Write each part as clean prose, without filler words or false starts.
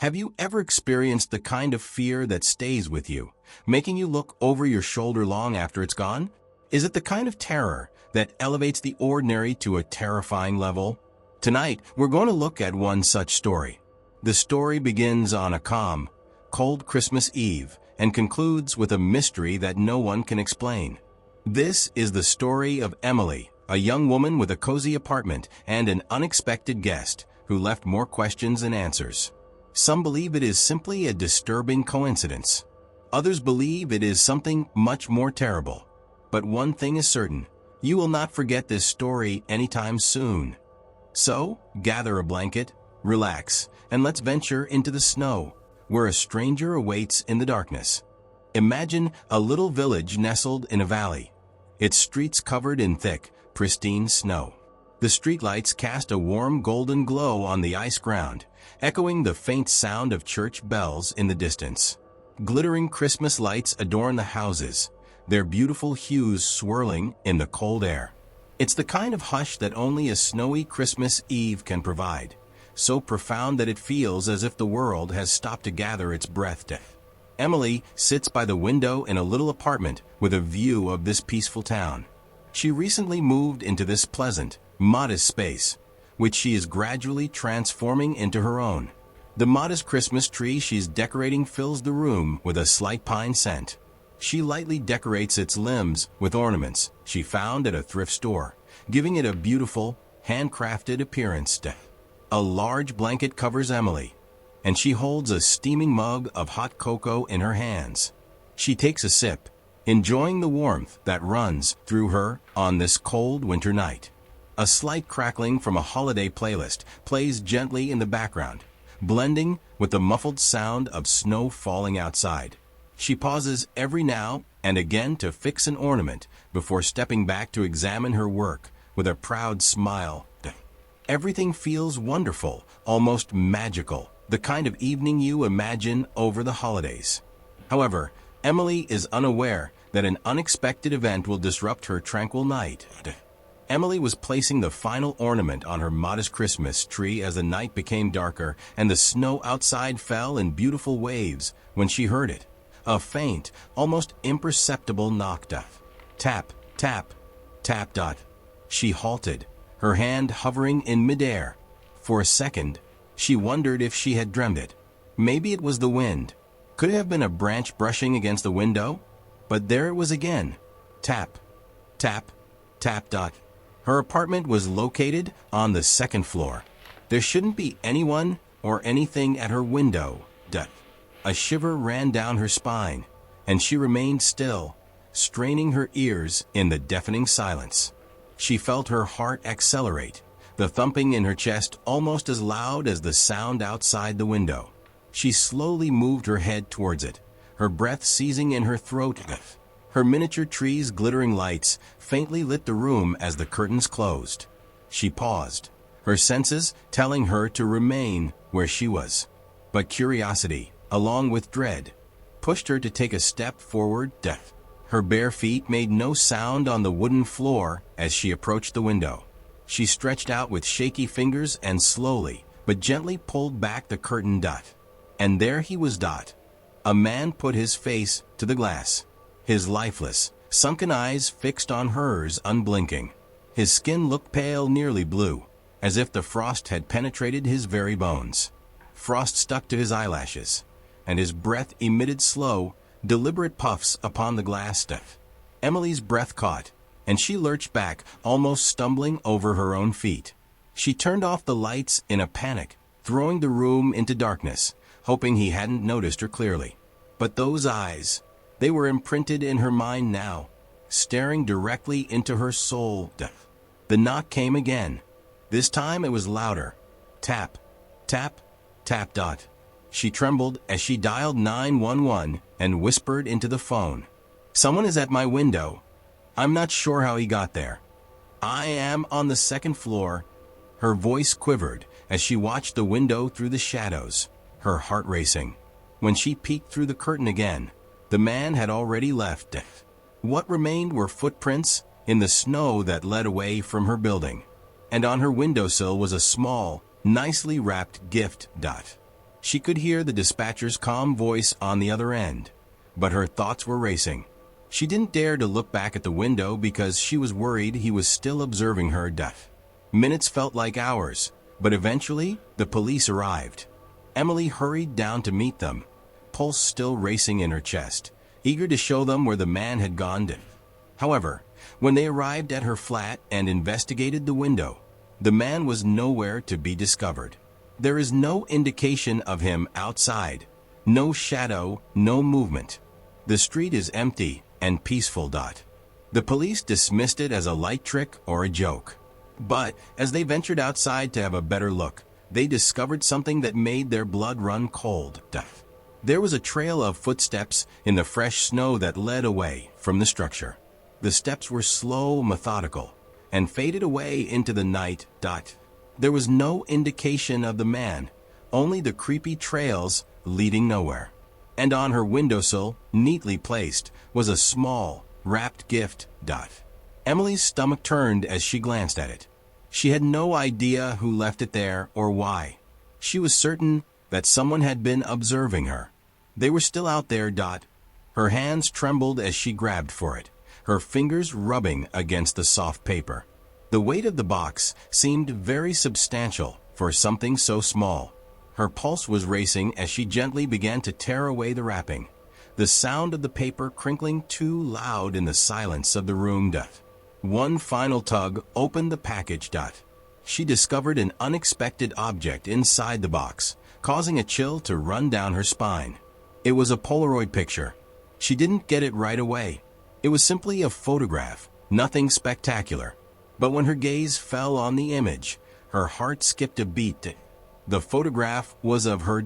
Have you ever experienced the kind of fear that stays with you, making you look over your shoulder long after it's gone? Is it the kind of terror that elevates the ordinary to a terrifying level? Tonight, we're going to look at one such story. The story begins on a calm, cold Christmas Eve and concludes with a mystery that no one can explain. This is the story of Emily, a young woman with a cozy apartment and an unexpected guest who left more questions than answers. Some believe it is simply a disturbing coincidence. Others believe it is something much more terrible. But one thing is certain, you will not forget this story anytime soon. So, gather a blanket, relax, and let's venture into the snow, where a stranger awaits in the darkness. Imagine a little village nestled in a valley, its streets covered in thick, pristine snow. The streetlights cast a warm golden glow on the ice ground, echoing the faint sound of church bells in the distance. Glittering Christmas lights adorn the houses, their beautiful hues swirling in the cold air. It's the kind of hush that only a snowy Christmas Eve can provide, so profound that it feels as if the world has stopped to gather its breath. Emily sits by the window in a little apartment with a view of this peaceful town. She recently moved into this pleasant, modest space, which she is gradually transforming into her own. The modest Christmas tree she's decorating fills the room with a slight pine scent. She lightly decorates its limbs with ornaments she found at a thrift store, giving it a beautiful, handcrafted appearance. A large blanket covers Emily, and she holds a steaming mug of hot cocoa in her hands. She takes a sip, enjoying the warmth that runs through her on this cold winter night. A slight crackling from a holiday playlist plays gently in the background, blending with the muffled sound of snow falling outside. She pauses every now and again to fix an ornament before stepping back to examine her work with a proud smile. Everything feels wonderful, almost magical, the kind of evening you imagine over the holidays. However, Emily is unaware that an unexpected event will disrupt her tranquil night. Emily was placing the final ornament on her modest Christmas tree as the night became darker and the snow outside fell in beautiful waves when she heard it. A faint, almost imperceptible knock. Tap, tap, tap. She halted, her hand hovering in midair. For a second, she wondered if she had dreamed it. Maybe it was the wind. Could it have been a branch brushing against the window? But there it was again. Tap, tap, tap. Her apartment was located on the second floor. There shouldn't be anyone or anything at her window. A shiver ran down her spine, and she remained still, straining her ears in the deafening silence. She felt her heart accelerate, the thumping in her chest almost as loud as the sound outside the window. She slowly moved her head towards it, her breath seizing in her throat. Her miniature tree's glittering lights faintly lit the room as the curtains closed. She paused, her senses telling her to remain where she was. But curiosity, along with dread, pushed her to take a step forward. Her bare feet made no sound on the wooden floor as she approached the window. She stretched out with shaky fingers and slowly, but gently pulled back the curtain. And there he was. A man put his face to the glass, his lifeless, sunken eyes fixed on hers unblinking. His skin looked pale, nearly blue, as if the frost had penetrated his very bones. Frost stuck to his eyelashes, and his breath emitted slow, deliberate puffs upon the glass. Emily's breath caught, and she lurched back, almost stumbling over her own feet. She turned off the lights in a panic, throwing the room into darkness, hoping he hadn't noticed her clearly. But those eyes, they were imprinted in her mind now, staring directly into her soul. The knock came again. This time it was louder. Tap, tap, tap. She trembled as she dialed 911 and whispered into the phone. "Someone is at my window. I'm not sure how he got there. I am on the second floor." Her voice quivered as she watched the window through the shadows, her heart racing. When she peeked through the curtain again, the man had already left. What remained were footprints in the snow that led away from her building, and on her windowsill was a small, nicely wrapped gift. She could hear the dispatcher's calm voice on the other end, but her thoughts were racing. She didn't dare to look back at the window because she was worried he was still observing her death. Minutes felt like hours, but eventually the police arrived. Emily hurried down to meet them, pulse still racing in her chest, eager to show them where the man had gone to. However, when they arrived at her flat and investigated the window, the man was nowhere to be discovered. There is no indication of him outside, no shadow, no movement. The street is empty and peaceful. The police dismissed it as a light trick or a joke. But as they ventured outside to have a better look, they discovered something that made their blood run cold. There was a trail of footsteps in the fresh snow that led away from the structure. The steps were slow, methodical, and faded away into the night. There was no indication of the man, only the creepy trails leading nowhere. And on her windowsill, neatly placed, was a small, wrapped gift. Emily's stomach turned as she glanced at it. She had no idea who left it there or why. She was certain that someone had been observing her. They were still out there. Her hands trembled as she grabbed for it, her fingers rubbing against the soft paper. The weight of the box seemed very substantial for something so small. Her pulse was racing as she gently began to tear away the wrapping, the sound of the paper crinkling too loud in the silence of the room. One final tug opened the package. She discovered an unexpected object inside the box, causing a chill to run down her spine. It was a Polaroid picture. She didn't get it right away. It was simply a photograph, nothing spectacular. But when her gaze fell on the image, her heart skipped a beat. The photograph was of her.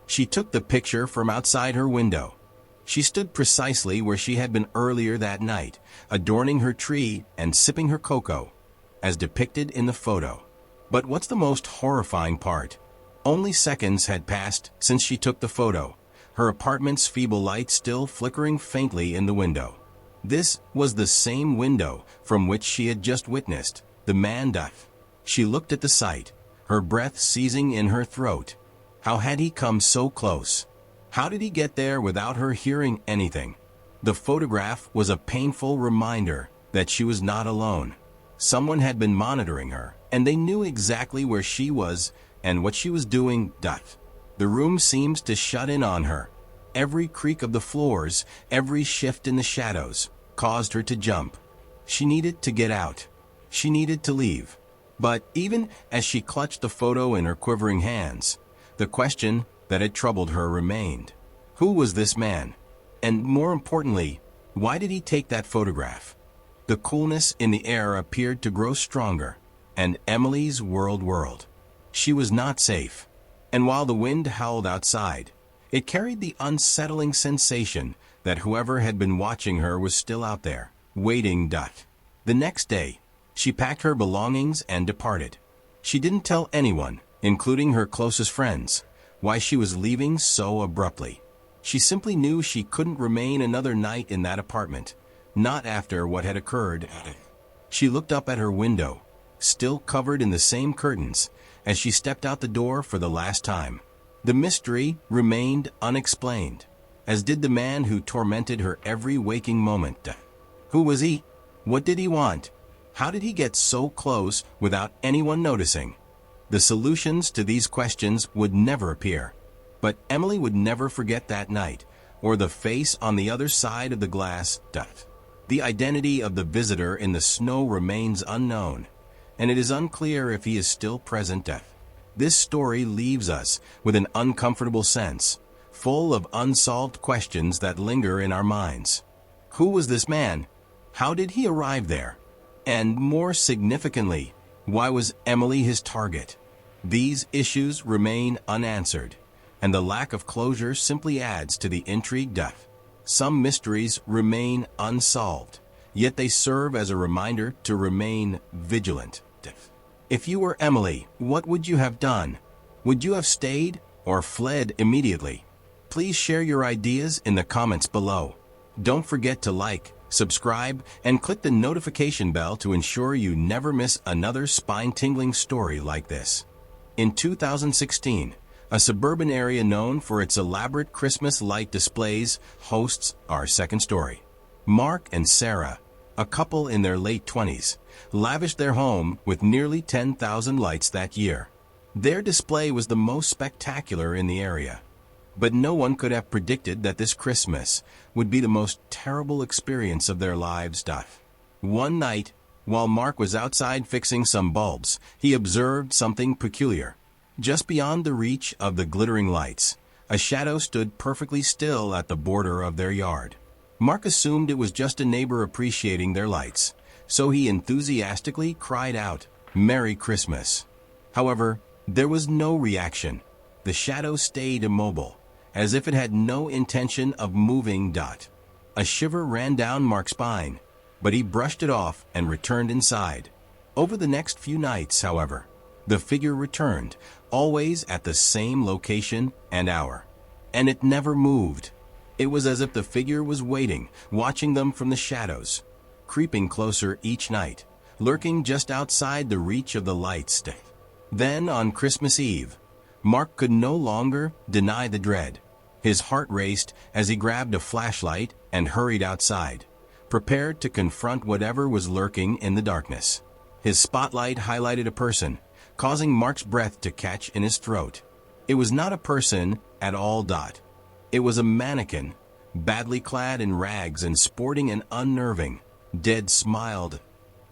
She took the picture from outside her window. She stood precisely where she had been earlier that night, adorning her tree and sipping her cocoa, as depicted in the photo. But what's the most horrifying part? Only seconds had passed since she took the photo, her apartment's feeble light still flickering faintly in the window. This was the same window from which she had just witnessed the man. She looked at the sight, her breath seizing in her throat. How had he come so close? How did he get there without her hearing anything? The photograph was a painful reminder that she was not alone. Someone had been monitoring her, and they knew exactly where she was and what she was doing. The room seemed to shut in on her. Every creak of the floors, every shift in the shadows, caused her to jump. She needed to get out. She needed to leave. But even as she clutched the photo in her quivering hands, the question that had troubled her remained. Who was this man? And more importantly, why did he take that photograph? The coolness in the air appeared to grow stronger, and Emily's world whirled. She was not safe. And while the wind howled outside, it carried the unsettling sensation that whoever had been watching her was still out there, waiting. The next day, she packed her belongings and departed. She didn't tell anyone, including her closest friends, why she was leaving so abruptly. She simply knew she couldn't remain another night in that apartment, not after what had occurred. She looked up at her window, still covered in the same curtains, as she stepped out the door for the last time. The mystery remained unexplained, as did the man who tormented her every waking moment. Who was he? What did he want? How did he get so close without anyone noticing? The solutions to these questions would never appear. But Emily would never forget that night, or the face on the other side of the glass. The identity of the visitor in the snow remains unknown, and it is unclear if he is still present. This story leaves us with an uncomfortable sense, full of unsolved questions that linger in our minds. Who was this man? How did he arrive there? And more significantly, why was Emily his target? These issues remain unanswered, and the lack of closure simply adds to the intrigue. Some mysteries remain unsolved, yet they serve as a reminder to remain vigilant. If you were Emily, what would you have done? Would you have stayed or fled immediately? Please share your ideas in the comments below. Don't forget to like, subscribe, and click the notification bell to ensure you never miss another spine-tingling story like this. In 2016, A suburban area known for its elaborate Christmas light displays hosts our second story. Mark and Sarah, a couple in their late 20s, lavished their home with nearly 10,000 lights that year. Their display was the most spectacular in the area. But no one could have predicted that this Christmas would be the most terrible experience of their lives. One night, while Mark was outside fixing some bulbs, he observed something peculiar. Just beyond the reach of the glittering lights, a shadow stood perfectly still at the border of their yard. Mark assumed it was just a neighbor appreciating their lights, so he enthusiastically cried out, "Merry Christmas." However, there was no reaction. The shadow stayed immobile, as if it had no intention of moving. A shiver ran down Mark's spine, but he brushed it off and returned inside. Over the next few nights, however, the figure returned, always at the same location and hour. And it never moved. It was as if the figure was waiting, watching them from the shadows, creeping closer each night, lurking just outside the reach of the lights. Then, on Christmas Eve, Mark could no longer deny the dread. His heart raced as he grabbed a flashlight and hurried outside, prepared to confront whatever was lurking in the darkness. His spotlight highlighted a person, causing Mark's breath to catch in his throat. It was not a person at all. It was a mannequin, badly clad in rags and sporting an unnerving, dead smile.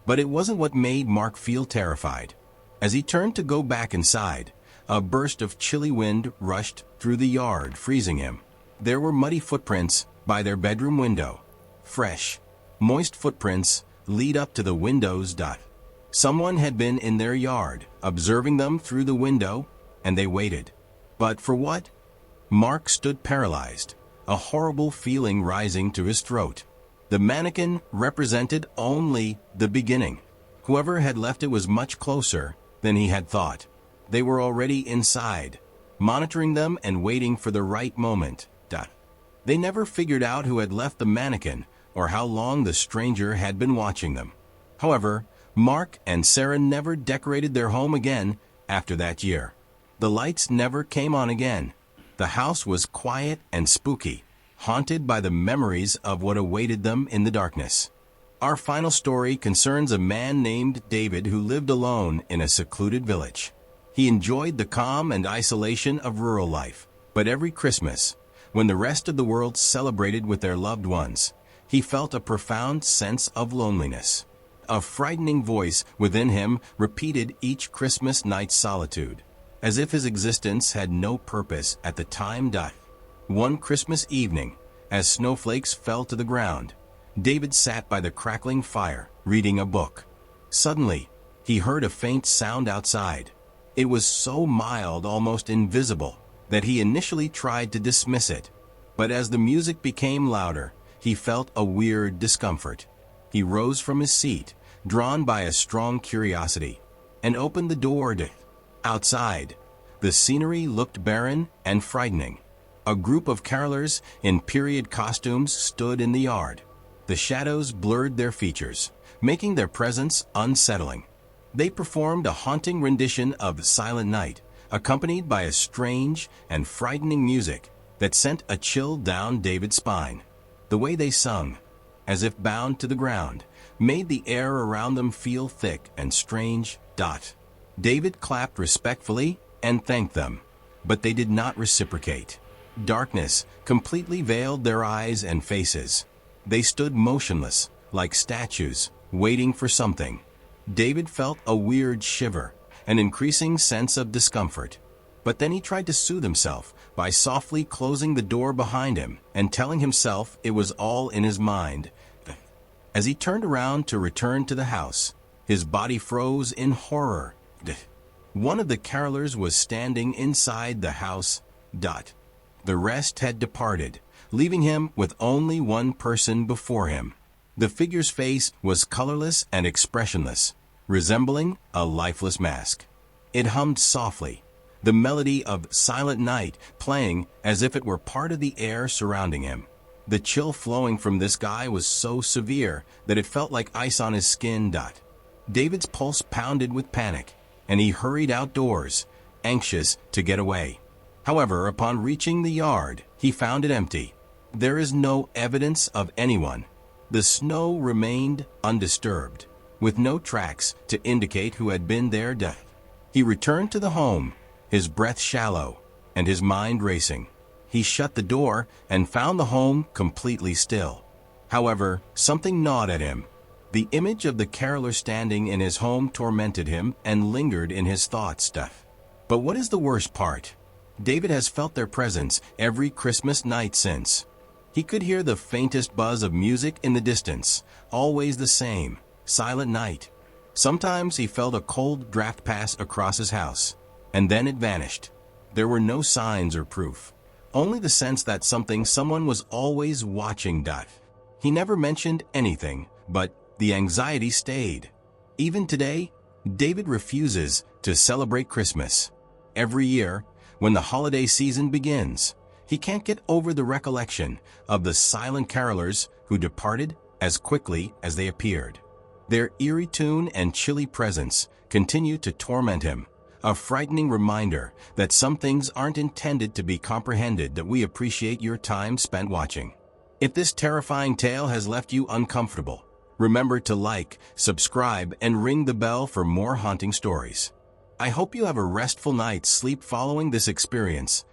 But it wasn't what made Mark feel terrified. As he turned to go back inside, a burst of chilly wind rushed through the yard, freezing him. There were muddy footprints by their bedroom window. Fresh, moist footprints lead up to the windows. Someone had been in their yard, observing them through the window, and they waited. But for what? Mark stood paralyzed, a horrible feeling rising to his throat. The mannequin represented only the beginning. Whoever had left it was much closer than he had thought. They were already inside, monitoring them and waiting for the right moment. They never figured out who had left the mannequin or how long the stranger had been watching them. However, Mark and Sarah never decorated their home again after that year. The lights never came on again. The house was quiet and spooky, haunted by the memories of what awaited them in the darkness. Our final story concerns a man named David who lived alone in a secluded village. He enjoyed the calm and isolation of rural life, but every Christmas, when the rest of the world celebrated with their loved ones, he felt a profound sense of loneliness. A frightening voice within him repeated each Christmas night's solitude, as if his existence had no purpose at the time. One Christmas evening, as snowflakes fell to the ground, David sat by the crackling fire, reading a book. Suddenly, he heard a faint sound outside. It was so mild, almost invisible, that he initially tried to dismiss it. But as the music became louder, he felt a weird discomfort. He rose from his seat, drawn by a strong curiosity, and opened the door. Outside, the scenery looked barren and frightening. A group of carolers in period costumes stood in the yard. The shadows blurred their features, making their presence unsettling. They performed a haunting rendition of Silent Night, accompanied by a strange and frightening music that sent a chill down David's spine. The way they sung, as if bound to the ground, made the air around them feel thick and strange. David clapped respectfully and thanked them, but they did not reciprocate. Darkness completely veiled their eyes and faces. They stood motionless, like statues, waiting for something. David felt a weird shiver, an increasing sense of discomfort. But then he tried to soothe himself by softly closing the door behind him and telling himself it was all in his mind. As he turned around to return to the house, his body froze in horror. One of the carolers was standing inside the house. The rest had departed, leaving him with only one person before him. The figure's face was colorless and expressionless, resembling a lifeless mask. It hummed softly, the melody of Silent Night playing as if it were part of the air surrounding him. The chill flowing from this guy was so severe that it felt like ice on his skin. David's pulse pounded with panic, and he hurried outdoors, anxious to get away. However, upon reaching the yard, he found it empty. There is no evidence of anyone. The snow remained undisturbed, with no tracks to indicate who had been there. He returned to the home, his breath shallow and his mind racing. He shut the door and found the home completely still. However, something gnawed at him. The image of the caroler standing in his home tormented him and lingered in his thoughts. But what is the worst part? David has felt their presence every Christmas night since. He could hear the faintest buzz of music in the distance, always the same, silent night. Sometimes he felt a cold draft pass across his house, and then it vanished. There were no signs or proof, only the sense that someone was always watching. He never mentioned anything, but the anxiety stayed. Even today, David refuses to celebrate Christmas. Every year, when the holiday season begins, he can't get over the recollection of the silent carolers who departed as quickly as they appeared. Their eerie tune and chilly presence continue to torment him, a frightening reminder that some things aren't intended to be comprehended. That we appreciate your time spent watching. If this terrifying tale has left you uncomfortable, remember to like, subscribe, and ring the bell for more haunting stories. I hope you have a restful night's sleep following this experience.